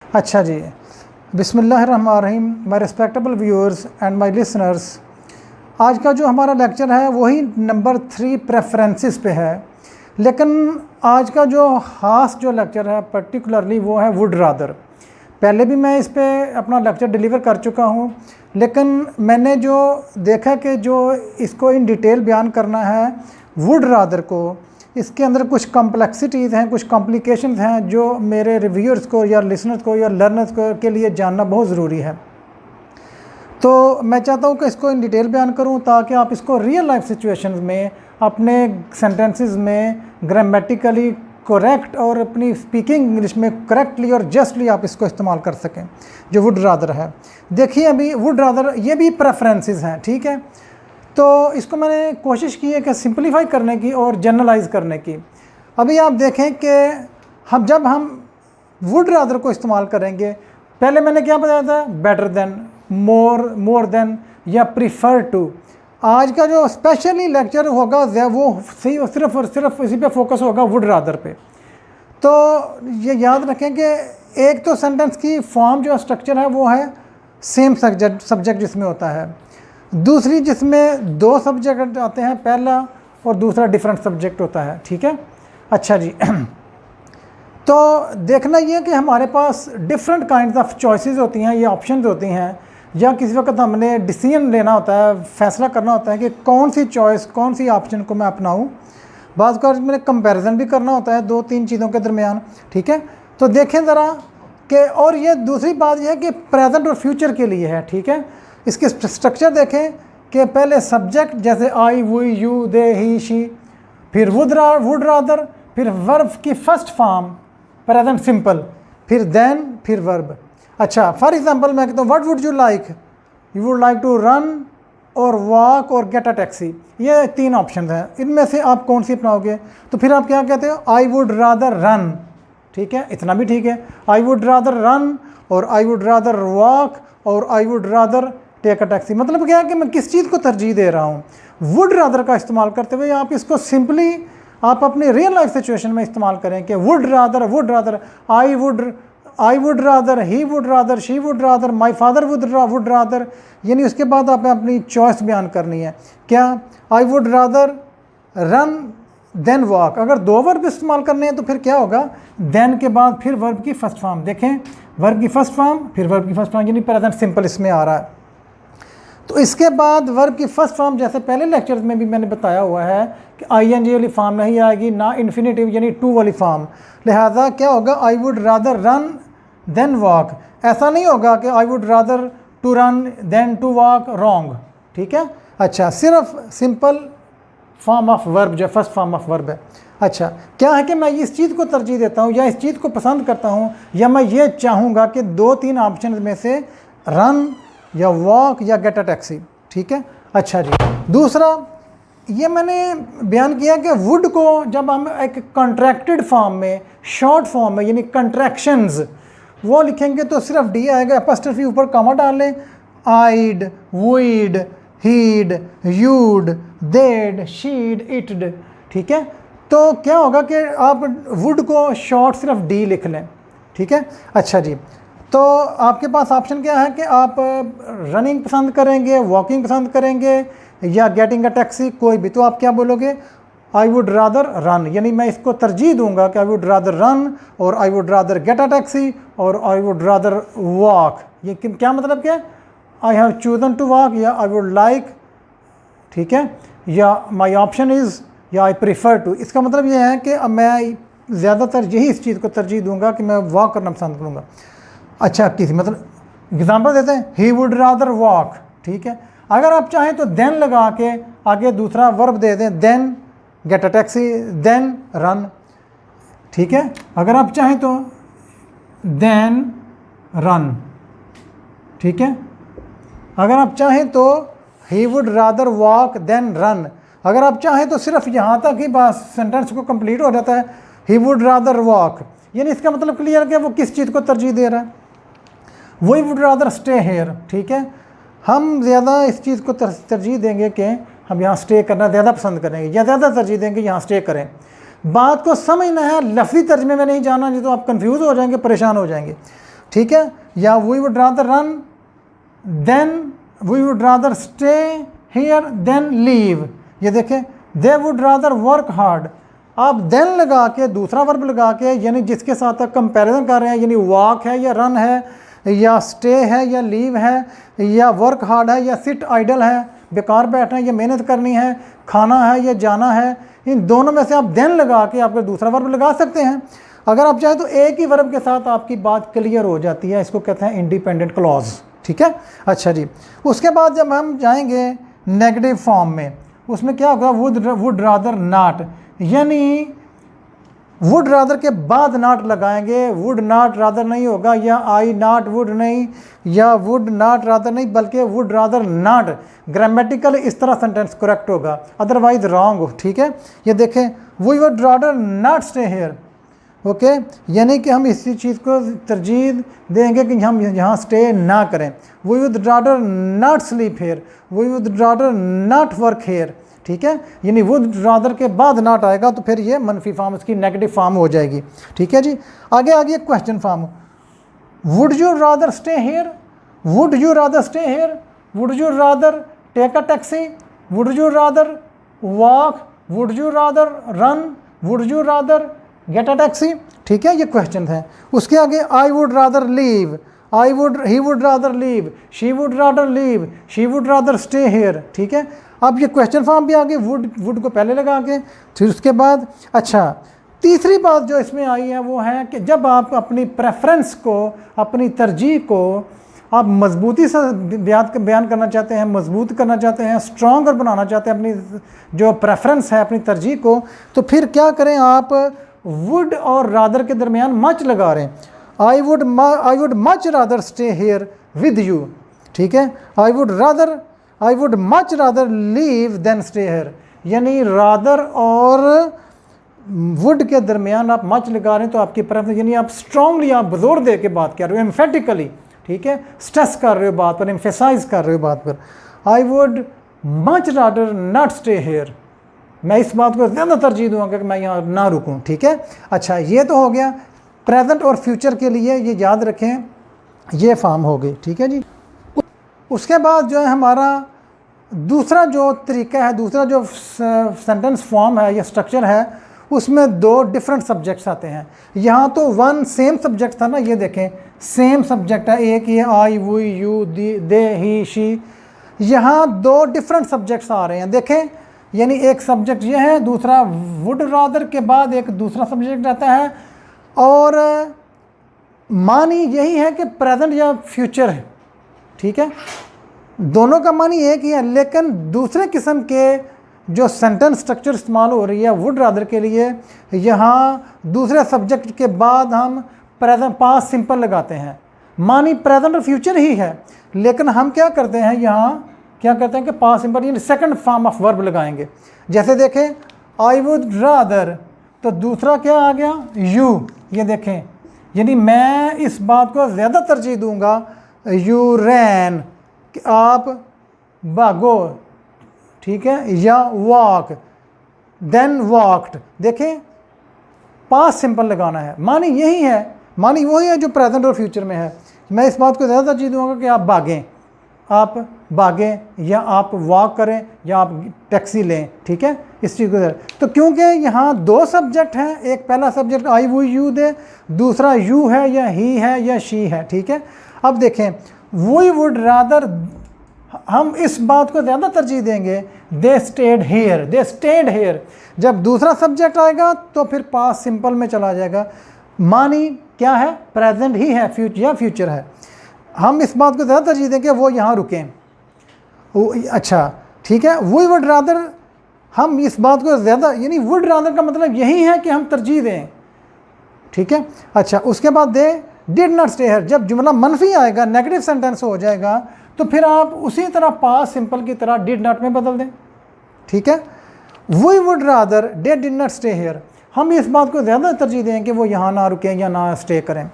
अच्छा जी, बिस्मिल्लाहिर्रहमानिर्रहीम, my respectable viewers and my listeners. आज का जो हमारा लेक्चर है वही नंबर 3 प्रेफरेंसेस पे है, लेकिन आज का जो ख़ास जो लेक्चर है पर्टिकुलरली वो है वुड रादर। पहले भी मैं इस पे अपना लेक्चर डिलीवर कर चुका हूँ, लेकिन मैंने जो देखा कि जो इसको इन डिटेल बयान करना है वुड रादर को, इसके अंदर कुछ कॉम्प्लेक्सिटीज़ हैं, कुछ कॉम्प्लिकेशंस हैं जो मेरे रिव्यूअर्स को या लिसनर्स को या लर्नर्स को के लिए जानना बहुत ज़रूरी है। तो मैं चाहता हूँ कि इसको इन डिटेल बयान करूँ ताकि आप इसको रियल लाइफ सिचुएशंस में अपने सेंटेंसेस में ग्रामेटिकली करेक्ट और अपनी स्पीकिंग इंग्लिश में करेक्टली और जस्टली आप इसको इस्तेमाल कर सकें। जो वुड रादर है, देखिए अभी वुड रादर ये भी प्रेफरेंसेस हैं, ठीक है। तो इसको मैंने कोशिश की है कि सिंपलीफाई करने की और जनरलाइज करने की। अभी आप देखें कि जब हम वुड रादर को इस्तेमाल करेंगे, पहले मैंने क्या बताया था, बेटर देन, मोर देन या प्रीफर टू। आज का जो स्पेशली लेक्चर होगा वो सिर्फ और सिर्फ इसी पे फोकस होगा वुड रादर पे। तो ये याद रखें कि एक तो सेंटेंस की फॉर्म जो स्ट्रक्चर है वो है सेम सब्जेक्ट जिसमें होता है, दूसरी जिसमें दो सब्जेक्ट आते हैं, पहला और दूसरा डिफरेंट सब्जेक्ट होता है, ठीक है। अच्छा जी तो देखना ये कि हमारे पास डिफरेंट काइंड ऑफ चॉइसेस होती हैं, ये ऑप्शंस होती हैं, या किसी वक्त हमने डिसीजन लेना होता है, फैसला करना होता है कि कौन सी चॉइस, कौन सी ऑप्शन को मैं अपनाऊँ। बाज़ बार मैंने कंपैरिजन भी करना होता है दो तीन चीज़ों के दरमियान, ठीक है। तो देखें ज़रा कि, और ये दूसरी बात यह है कि प्रेजेंट और फ्यूचर के लिए है, ठीक है। इसके स्ट्रक्चर देखें कि पहले सब्जेक्ट जैसे I, we, you, they, he, she, फिर वुड रादर, फिर वर्ब की फर्स्ट फॉर्म प्रेजेंट सिंपल, फिर देन, फिर वर्ब। अच्छा, फॉर एग्जांपल मैं कहता हूँ what would you like, you would like to run और वॉक और गेट अ टैक्सी। ये तीन ऑप्शन हैं, इनमें से आप कौन सी अपनाओगे। तो फिर आप क्या कहते हो, आई वुड रादर रन, ठीक है, इतना भी ठीक है। आई वुड रादर रन और आई वुड रादर वॉक और I would rather take a taxi. मतलब क्या है कि मैं किस चीज़ को तरजीह दे रहा हूँ। वुड रादर का इस्तेमाल करते हुए आप इसको सिंपली आप अपनी रियल लाइफ सिचुएशन में इस्तेमाल करें कि would rather, I would rather, he would rather, she would rather, my father would rather. यानी उसके बाद आपने अपनी चॉइस बयान करनी है। क्या, I would rather run than walk. अगर दो वर्ब इस्तेमाल करने हैं तो फिर क्या होगा, देन के बाद फिर वर्ब की फर्स्ट फॉर्म। देखें, वर्ब की फर्स्ट फॉर्म फिर वर्ब की फर्स्ट फॉर्म, यानी प्रेजेंट सिंपल इसमें आ रहा है। तो इसके बाद वर्ब की फर्स्ट फॉर्म जैसे पहले लेक्चर्स में भी मैंने बताया हुआ है कि आईएनजी वाली फॉर्म नहीं आएगी, ना इन्फिनेटिव यानी टू वाली फॉर्म। लिहाजा क्या होगा, I would rather run than walk. ऐसा नहीं होगा कि I would rather to run than to walk, wrong, ठीक है। अच्छा, सिर्फ सिंपल फॉर्म ऑफ वर्ब जो फर्स्ट फॉर्म ऑफ वर्ब है। अच्छा, क्या है कि मैं इस चीज़ को तरजीह देता हूँ या इस चीज़ को पसंद करता हूँ, या मैं ये चाहूँगा कि दो तीन ऑप्शन में से रन या वॉक या गेट अ टैक्सी, ठीक है। अच्छा जी, दूसरा ये मैंने बयान किया कि वुड को जब हम एक कॉन्ट्रैक्टेड फॉर्म में, शॉर्ट फॉर्म में यानी कंट्रैक्शंस वो लिखेंगे तो सिर्फ डी आएगा, एपॉस्ट्रोफी ऊपर कॉमा डाल लें, आइड, वुड, हीड, यूड, देड, शीड, इटड, ठीक है। तो क्या होगा कि आप वुड को शॉर्ट सिर्फ डी लिख लें, ठीक है। अच्छा जी, तो आपके पास ऑप्शन क्या है कि आप रनिंग पसंद करेंगे, वॉकिंग पसंद करेंगे या गेटिंग अ टैक्सी, कोई भी। तो आप क्या बोलोगे, आई वुड रादर रन, यानी मैं इसको तरजीह दूंगा कि आई वुड रादर रन और I would rather get a taxi और आई वुड रादर वॉक। ये क्या मतलब क्या है, I have chosen to walk या आई वुड लाइक, ठीक है, या माई ऑप्शन इज़ या आई प्रीफर टू। इसका मतलब ये है कि मैं ज़्यादातर यही इस चीज़ को तरजीह दूंगा कि मैं वॉक करना पसंद करूँगा। अच्छा, किसी मतलब एग्जांपल देते हैं, ही वुड रादर वॉक, ठीक है। अगर आप चाहें तो देन लगा के आगे दूसरा वर्ब दे दें, than get a taxi, than run, ठीक है। अगर आप चाहें तो देन रन, ठीक है। अगर आप चाहें तो he would rather walk than run. अगर आप चाहें तो सिर्फ यहाँ तक ही बात सेंटेंस को कंप्लीट हो जाता है, ही वुड रादर वॉक, यानी इसका मतलब क्लियर है कि वो किस चीज़ को तरजीह दे रहा है, वही वुड रादर स्टे हेयर, ठीक है। हम ज़्यादा इस चीज़ को तरजीह देंगे कि हम यहाँ स्टे करना ज़्यादा पसंद करेंगे या ज़्यादा तरजीह देंगे यहाँ स्टे करें। बात को समझना है, लफ्ज़ी तर्जमे में नहीं जाना, नहीं तो आप कंफ्यूज हो जाएंगे, परेशान हो जाएंगे। ठीक है, या we would rather run than we would rather stay here than leave. ये देखें, they would rather work hard. आप देन लगा के दूसरा वर्ब लगा के यानी जिसके साथ आप कंपैरिजन कर रहे हैं, यानी वॉक है या रन है या स्टे है या लीव है या वर्क हार्ड है या सिट आइडल है, बेकार बैठना है या मेहनत करनी है, खाना है या जाना है, इन दोनों में से आप देन लगा के आप दूसरा वर्ब लगा सकते हैं। अगर आप चाहें तो एक ही वर्ब के साथ आपकी बात क्लियर हो जाती है, इसको कहते हैं इंडिपेंडेंट क्लॉज। ठीक है, अच्छा जी। उसके बाद जब हम जाएंगे नेगेटिव फॉर्म में, उसमें क्या होगा, वुड रादर नॉट, यानी वुड रादर के बाद नॉट लगाएंगे, वुड नॉट रादर नहीं होगा, या आई नॉट वुड नहीं, या वुड नॉट रादर नहीं, बल्कि वुड रादर नॉट। ग्रामेटिकल इस तरह सेंटेंस करेक्ट होगा, अदरवाइज रॉन्ग हो। ठीक है, ये देखें, we would rather not stay here. Okay, यानी कि हम इसी चीज़ को तरजीह देंगे कि हम यहाँ स्टे ना करें। We would rather not sleep here, we would rather not work here. ठीक है, यानी वुड रादर के बाद नॉट आएगा तो फिर ये मनफी फॉर्म, इसकी नेगेटिव फॉर्म हो जाएगी। ठीक है जी, आगे आगे question form, would you rather stay here, would you rather stay here, would you rather take a taxi, would you rather walk, would you rather run, would you rather get a taxi. ठीक है, ये question है। उसके आगे I would rather leave, he would rather leave, she would rather leave, she would rather stay here. ठीक है, अब ये क्वेश्चन फॉर्म भी आगे वुड को पहले लगा के, फिर उसके बाद अच्छा तीसरी बात जो इसमें आई है वो है कि जब आप अपनी प्रेफरेंस को, अपनी तरजीह को आप मजबूती से बयान करना चाहते हैं, मजबूत करना चाहते हैं, स्ट्रॉन्गर बनाना चाहते हैं अपनी जो प्रेफरेंस है, अपनी तरजीह को, तो फिर क्या करें, आप वुड और रादर के दरमियान मच लगा रहे हैं। I would much rather stay here with you. ठीक है, I would much rather leave than stay here, यानी रादर और वुड के दरमियान आप मच लगा रहे हैं, तो आपकी प्रेफरेंस, यानी आप स्ट्रांगली, आप जोर दे के बात कर रहे हो, एम्फेटिकली। ठीक है, स्ट्रेस कर रहे हो बात पर, एम्फेसाइज कर रहे हो बात पर। आई would much rather not stay here, मैं इस बात को ज़्यादा तरजीह दूंगा कि मैं यहाँ ना रुकूँ। ठीक है, अच्छा, ये तो हो गया प्रेजेंट और फ्यूचर के लिए, ये याद रखें, ये फॉर्म हो गई। ठीक है जी, उसके बाद जो है हमारा दूसरा जो तरीका है, दूसरा जो सेंटेंस फॉर्म है या स्ट्रक्चर है, उसमें दो डिफरेंट सब्जेक्ट्स आते हैं। यहाँ तो वन सेम सब्जेक्ट था ना, ये देखें सेम सब्जेक्ट है, एक ये I we you they he she, यहाँ दो डिफरेंट सब्जेक्ट्स आ रहे हैं। देखें, यानी एक सब्जेक्ट ये है, दूसरा वुड रादर के बाद एक दूसरा सब्जेक्ट आता है, और मानी यही है कि प्रेजेंट या फ्यूचर है। ठीक है, दोनों का मानी एक ही है, लेकिन दूसरे किस्म के जो सेंटेंस स्ट्रक्चर इस्तेमाल हो रही है वुड रादर के लिए, यहाँ दूसरे सब्जेक्ट के बाद हम प्रेजेंट पास्ट सिंपल लगाते हैं। मानी प्रेजेंट और फ्यूचर ही है, लेकिन हम क्या करते हैं, यहाँ क्या करते हैं कि पास्ट सिंपल यानी सेकंड फॉर्म ऑफ वर्ब लगाएंगे। जैसे देखें, आई वुड रादर, तो दूसरा क्या आ गया, यू। ये देखें, यानी मैं इस बात को ज़्यादा तरजीह दूंगा, यू रैन, कि आप भागो। ठीक है, या वॉक, देन वॉक्ड। देखें, पास्ट सिंपल लगाना है, मानी यही है, मानी वही है जो प्रेजेंट और फ्यूचर में है। मैं इस बात को ज़्यादा तरजीह दूंगा कि आप भागें या आप वॉक करें या आप टैक्सी लें। ठीक है, इस चीज़ को, तो क्योंकि यहाँ दो सब्जेक्ट हैं, एक पहला सब्जेक्ट आई वो यू दे, दूसरा यू है या ही है या शी है। ठीक है, अब देखें, वी वुड रादर, हम इस बात को ज़्यादा तरजीह देंगे, they stayed here, they stayed here. जब दूसरा सब्जेक्ट आएगा तो फिर पास्ट सिंपल में चला जाएगा, मानी क्या है, प्रेजेंट ही है, फ्यूचर या फ्यूचर है। हम इस बात को ज़्यादा तरजीह दें कि वो यहाँ रुकें। अच्छा, ठीक है, वी वुड रादर, हम इस बात को ज़्यादा, यानी वुड रादर का मतलब यही है कि हम तरजीह दें। ठीक है, अच्छा, उसके बाद दे डिड नॉट स्टे हियर, जब जुमला मनफी आएगा, नेगेटिव सेंटेंस हो जाएगा, तो फिर आप उसी तरह पास्ट सिंपल की तरह डिड नॉट में बदल दें। ठीक है, we would rather they did not stay here, हम इस बात को ज़्यादा तरजीह दें कि वो यहाँ ना रुकें या ना स्टे करें।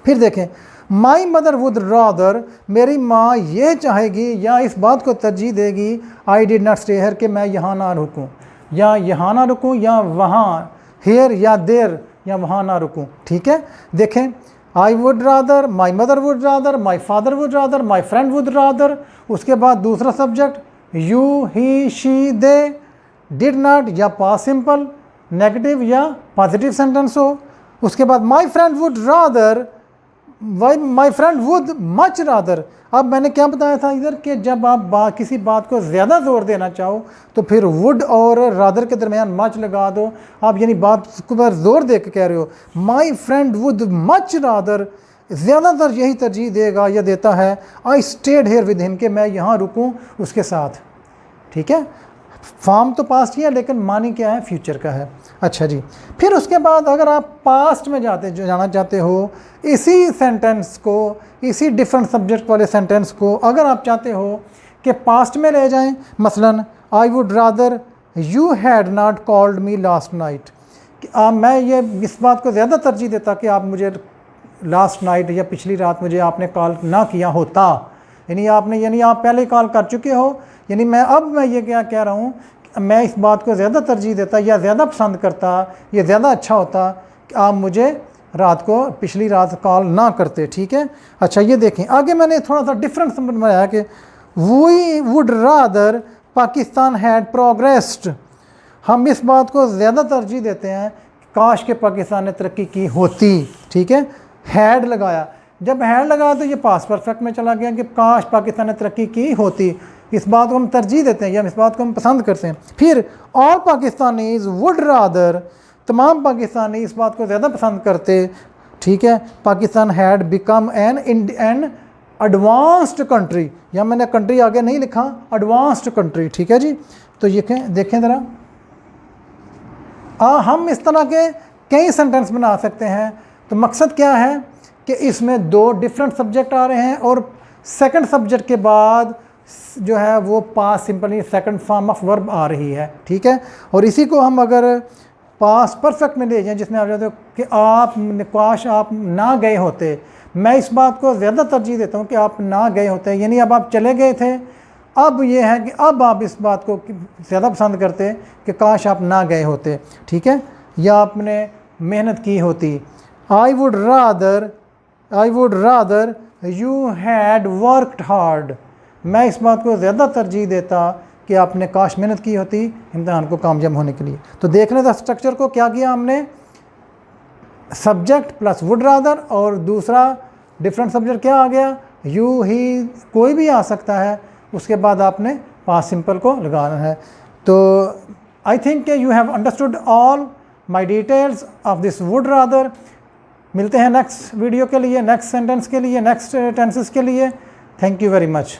फिर देखें, माई मदर वुड रादर, मेरी माँ ये चाहेगी या इस बात को तरजीह देगी, I did not stay here, कि मैं यहाँ ना रुकूँ, या यहाँ ना रुकूँ, या वहाँ, हेयर या देर, या वहाँ ना रुकूँ। ठीक है, देखें, आई would rather, my mother would rather, my father would rather, my friend would rather. उसके बाद दूसरा subject you, he, she, they, did not या पास्ट सिंपल, नेगेटिव या पॉजिटिव सेंटेंस हो। उसके बाद my friend would rather, my friend would much rather. अब मैंने क्या बताया था इधर कि जब आप किसी बात को ज़्यादा ज़ोर देना चाहो तो फिर वुड और रादर के दरमियान मच लगा दो। आप यानी बात पर ज़ोर दे के कह रहे हो my friend would much rather, ज़्यादातर यही तरजीह देगा या देता है I stayed here with him, कि मैं यहाँ रुकूँ उसके साथ। ठीक है, फॉर्म तो पास्ट ही है लेकिन मानी क्या है, फ्यूचर का है। अच्छा जी, फिर उसके बाद अगर आप पास्ट में जाना चाहते हो, इसी सेंटेंस को, इसी डिफरेंट सब्जेक्ट वाले सेंटेंस को अगर आप चाहते हो कि पास्ट में ले जाएं, मसलन आई would rather you had not called me last night, मैं ये इस बात को ज़्यादा तरजीह देता कि आप मुझे लास्ट नाइट या पिछली रात मुझे आपने कॉल ना किया होता, यानी आप पहले कॉल कर चुके हो। यानी मैं ये क्या कह रहा हूँ, मैं इस बात को ज़्यादा तरजीह देता या ज़्यादा पसंद करता, ये ज़्यादा अच्छा होता कि आप मुझे रात को पिछली रात कॉल ना करते। ठीक है, अच्छा ये देखें आगे मैंने थोड़ा सा डिफरेंट समझ में आया कि we would rather Pakistan had progressed. हम इस बात को ज़्यादा तरजीह देते हैं काश के पाकिस्तान ने तरक्की की होती। ठीक है, हैड लगाया, जब हैड लगाया तो ये पास्ट परफेक्ट में चला गया कि काश पाकिस्तान ने तरक्की की होती। इस बात को हम तरजीह देते हैं या इस बात को हम पसंद करते हैं। फिर ऑल पाकिस्तानीज़ वुड रादर, तमाम पाकिस्तानी इस बात को ज़्यादा पसंद करते। ठीक है, Pakistan had become an advanced country, या मैंने कंट्री आगे नहीं लिखा, एडवांस्ड कंट्री। ठीक है जी, तो ये देखें ज़रा, हम इस तरह के कई सेंटेंस बना सकते हैं। तो मकसद क्या है कि इसमें दो डिफरेंट सब्जेक्ट आ रहे हैं और सेकंड सब्जेक्ट के बाद जो है वो past simple second form of verb आ रही है। ठीक है, और इसी को हम अगर पास्ट परफेक्ट में ले जाएं जिसमें आप जाते हो कि आप काश आप ना गए होते, मैं इस बात को ज़्यादा तरजीह देता हूँ कि आप ना गए होते, यानी अब आप चले गए थे। अब ये है कि अब आप इस बात को ज़्यादा पसंद करते कि काश आप ना गए होते। ठीक है, या आपने मेहनत की होती। आई would rather you had worked hard, मैं इस बात को ज़्यादा तरजीह देता कि आपने काश मेहनत की होती इम्तिहान को कामयाब होने के लिए। तो देखने का स्ट्रक्चर को क्या किया हमने, सब्जेक्ट प्लस वुड रादर और दूसरा डिफरेंट सब्जेक्ट क्या आ गया, यू, ही, कोई भी आ सकता है। उसके बाद आपने पास्ट सिंपल को लगाना है। तो I think you have understood all my details of this would rather. मिलते हैं नेक्स्ट वीडियो के लिए, नेक्स्ट सेंटेंस के लिए, नेक्स्ट टेंसेस के लिए। Thank you very much.